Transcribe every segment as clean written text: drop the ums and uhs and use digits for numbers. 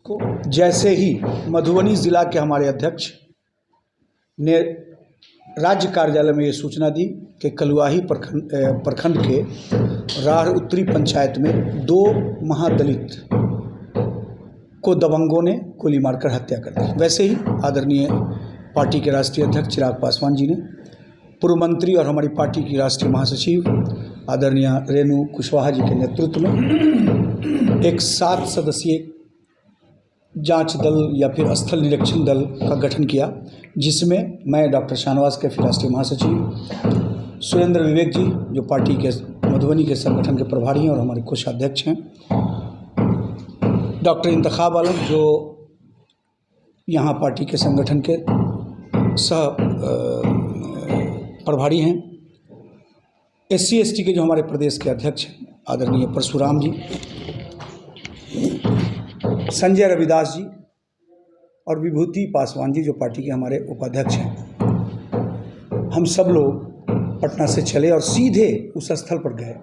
को जैसे ही मधुबनी जिला के हमारे अध्यक्ष ने राज्य कार्यालय में ये सूचना दी कि कलुआही प्रखंड के राढ़ उत्तरी पंचायत में 2 महादलित को दबंगों ने गोली मारकर हत्या कर दी। वैसे ही आदरणीय पार्टी के राष्ट्रीय अध्यक्ष चिराग पासवान जी ने पूर्व मंत्री और हमारी पार्टी की राष्ट्रीय महासचिव आदरणीय रेणु कुशवाहा जी के नेतृत्व में एक 7 सदस्यीय जांच दल या फिर स्थल निरीक्षण दल का गठन किया, जिसमें मैं डॉक्टर शाहनवाज कैफी राष्ट्रीय महासचिव, सुरेंद्र विवेक जी जो पार्टी के मधुबनी के संगठन के प्रभारी हैं और हमारे कोषाध्यक्ष हैं, डॉक्टर इंतखाब आलम जो यहाँ पार्टी के संगठन के सह प्रभारी हैं, SC ST के जो हमारे प्रदेश के अध्यक्ष हैं आदरणीय परशुराम जी, संजय रविदास जी और विभूति पासवान जी जो पार्टी के हमारे उपाध्यक्ष हैं। हम सब लोग पटना से चले और सीधे उस स्थल पर गए।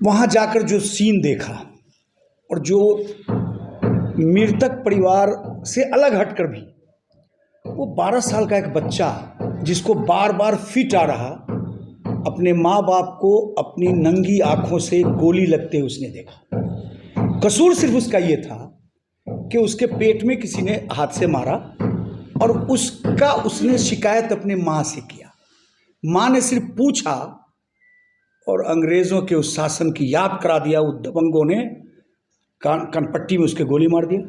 वहाँ जाकर जो सीन देखा और जो मृतक परिवार से अलग हटकर भी वो 12 साल का एक बच्चा जिसको बार बार फिट आ रहा, अपने माँ बाप को अपनी नंगी आंखों से गोली लगते हुए उसने देखा। कसूर सिर्फ उसका ये था कि उसके पेट में किसी ने हाथ से मारा और उसने शिकायत अपने माँ से किया। माँ ने सिर्फ पूछा और अंग्रेज़ों के उस शासन की याद करा दिया। उस दबंगों ने कनपट्टी में उसके गोली मार दिया,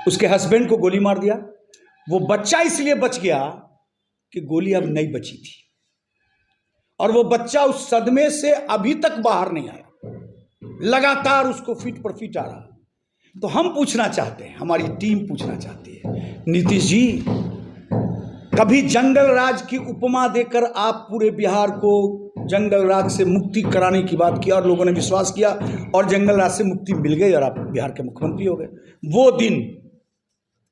उसके हस्बैंड को गोली मार दिया। वो बच्चा इसलिए बच गया कि गोली अब नहीं बची थी और वो बच्चा उस सदमे से अभी तक बाहर नहीं आया, लगातार उसको फीट पर फीट आ रहा। तो हम पूछना चाहते हैं, हमारी टीम पूछना चाहती है, नीतीश जी कभी जंगल राज की उपमा देकर आप पूरे बिहार को जंगल राज से मुक्ति कराने की बात की और लोगों ने विश्वास किया और जंगल राज से मुक्ति मिल गई और आप बिहार के मुख्यमंत्री हो गए। वो दिन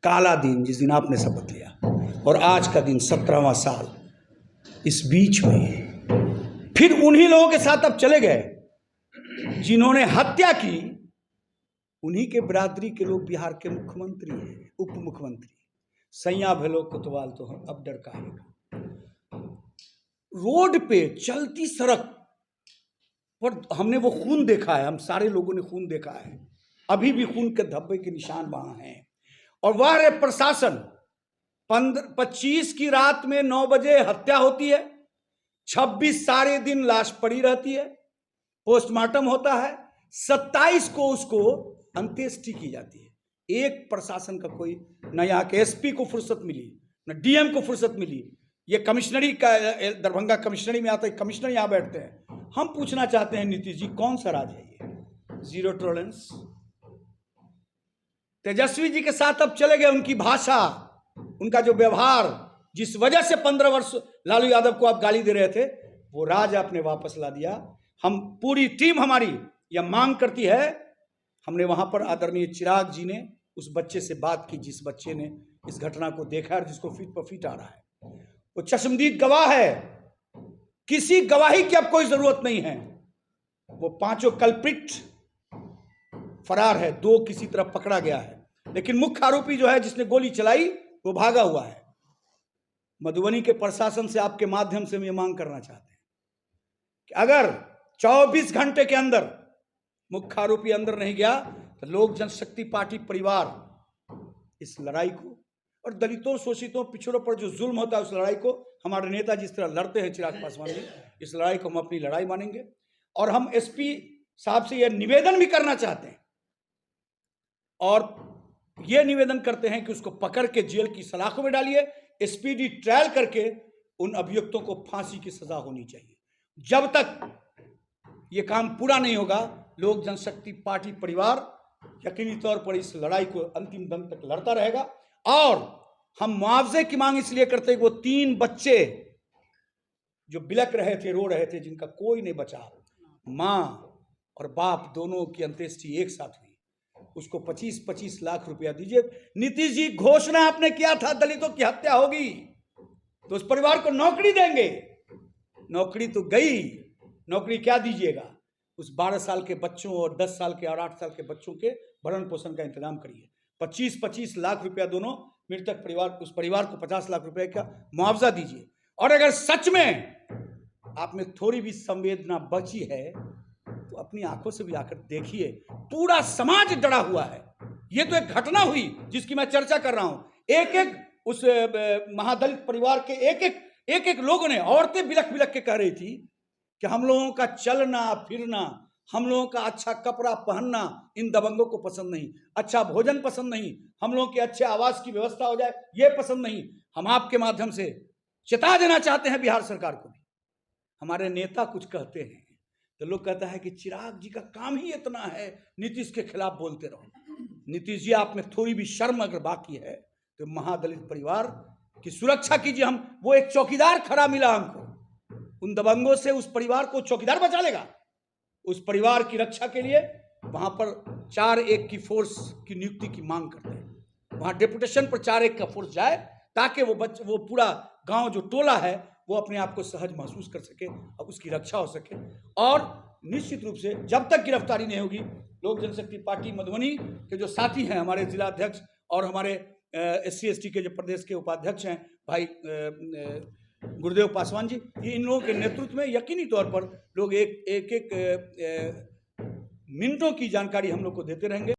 काला दिन जिस दिन आपने शपथ लिया और आज का दिन 17वां साल, इस बीच में फिर उन्हीं लोगों के साथ अब चले गए जिन्होंने हत्या की। उन्हीं के बिरादरी के लोग बिहार के मुख्यमंत्री हैं, उप मुख्यमंत्री। सैया भेलो कोतवाल तो हम अब डर काहेगा। रोड पे चलती सड़क पर हमने वो खून देखा है, हम सारे लोगों ने खून देखा है, अभी भी खून के धब्बे के निशान वहां हैं। और वह प्रशासन 25 की रात में 9 बजे हत्या होती है, 26 सारे दिन लाश पड़ी रहती है, पोस्टमार्टम होता है, 27 को उसको अंत्येष्टि की जाती है। एक प्रशासन का कोई, न यहाँ के SP को फुर्सत मिली, न DM को फुर्सत मिली। ये कमिश्नरी का, दरभंगा कमिश्नरी में आता है, कमिश्नर यहाँ बैठते हैं। हम पूछना चाहते हैं नीतीश जी, कौन सा राज है ये? Zero tolerance. तेजस्वी जी के साथ अब चले गए। उनकी भाषा, उनका जो व्यवहार, जिस वजह से 15 वर्ष लालू यादव को आप गाली दे रहे थे, वो राज आपने वापस ला दिया। हम पूरी टीम हमारी यह मांग करती है, हमने वहां पर आदरणीय चिराग जी ने उस बच्चे से बात की जिस बच्चे ने इस घटना को देखा और जिसको फीट पर फीट आ रहा है। वो चश्मदीद गवाह है, किसी गवाही की अब कोई जरूरत नहीं है। वो 5 कल्प्रिट फरार है, 2 किसी तरह पकड़ा गया है, लेकिन मुख्य आरोपी जो है जिसने गोली चलाई वो भागा हुआ है। मधुबनी के प्रशासन से आपके माध्यम से हम ये मांग करना चाहते हैं कि अगर 24 घंटे के अंदर मुख्य आरोपी अंदर नहीं गया तो लोक जनशक्ति पार्टी परिवार इस लड़ाई को, और दलितों, शोषितों, पिछड़ों पर जो जुल्म होता है उस लड़ाई को, हमारे नेता जिस तरह लड़ते हैं चिराग पासवान जी, इस लड़ाई को हम अपनी लड़ाई मानेंगे। और हम SP साहब से यह निवेदन भी करना चाहते हैं और यह निवेदन करते हैं कि उसको पकड़ के जेल की सलाखों में डालिए, स्पीडी ट्रायल करके उन अभियुक्तों को फांसी की सजा होनी चाहिए। जब तक ये काम पूरा नहीं होगा, लोक जनशक्ति पार्टी परिवार यकीनी तौर पर इस लड़ाई को अंतिम दम तक लड़ता रहेगा। और हम मुआवजे की मांग इसलिए करते हैं कि वो 3 बच्चे जो बिलक रहे थे, रो रहे थे, जिनका कोई नहीं बचा, मां और बाप दोनों की अंत्येष्टि एक साथ हुई, उसको 25-25 लाख रुपया दीजिए। नीतीश जी, घोषणा आपने किया था दलितों की हत्या होगी तो उस परिवार को नौकरी देंगे, नौकरी तो गई, नौकरी क्या दीजिएगा? उस 12 साल के बच्चों और 10 साल के और 8 साल के बच्चों के भरण पोषण का इंतजाम करिए। 25-25 लाख रुपया दोनों मृतक परिवार, उस परिवार को 50 लाख रुपए का मुआवजा दीजिए। और अगर सच में आप में थोड़ी भी संवेदना बची है तो अपनी आंखों से भी आकर देखिए, पूरा समाज डरा हुआ है। ये तो एक घटना हुई जिसकी मैं चर्चा कर रहा हूं। एक एक उस महादलित परिवार के एक एक लोगों ने, औरतें बिलख बिलख के कह रही थी कि हम लोगों का चलना फिरना, हम लोगों का अच्छा कपड़ा पहनना इन दबंगों को पसंद नहीं, अच्छा भोजन पसंद नहीं, हम लोगों के अच्छे आवास की व्यवस्था हो जाए ये पसंद नहीं। हम आपके माध्यम से चेता देना चाहते हैं बिहार सरकार को भी। हमारे नेता कुछ कहते हैं तो लोग कहता है कि चिराग जी का काम ही इतना है नीतीश के खिलाफ बोलते रहो। नीतीश जी, आप में थोड़ी भी शर्म अगर बाकी है तो महादलित परिवार की सुरक्षा कीजिए। हम, वो एक चौकीदार खड़ा मिला हमको, उन दबंगों से उस परिवार को चौकीदार बचा लेगा। उस परिवार की रक्षा के लिए वहां पर 4-1 की फोर्स की नियुक्ति की मांग करते हैं। वहां डेपुटेशन पर 4-1 का फोर्स जाए ताकि वो पूरा गांव जो टोला है वो अपने आप को सहज महसूस कर सके और उसकी रक्षा हो सके। और निश्चित रूप से जब तक गिरफ्तारी नहीं होगी, लोक जनशक्ति पार्टी मधुबनी के जो साथी हैं, हमारे जिला अध्यक्ष और हमारे SC/ST के जो प्रदेश के उपाध्यक्ष हैं भाई गुरुदेव पासवान जी, ये इन लोगों के नेतृत्व में यकीनी तौर पर लोग एक मिनटों की जानकारी हम लोग को देते रहेंगे।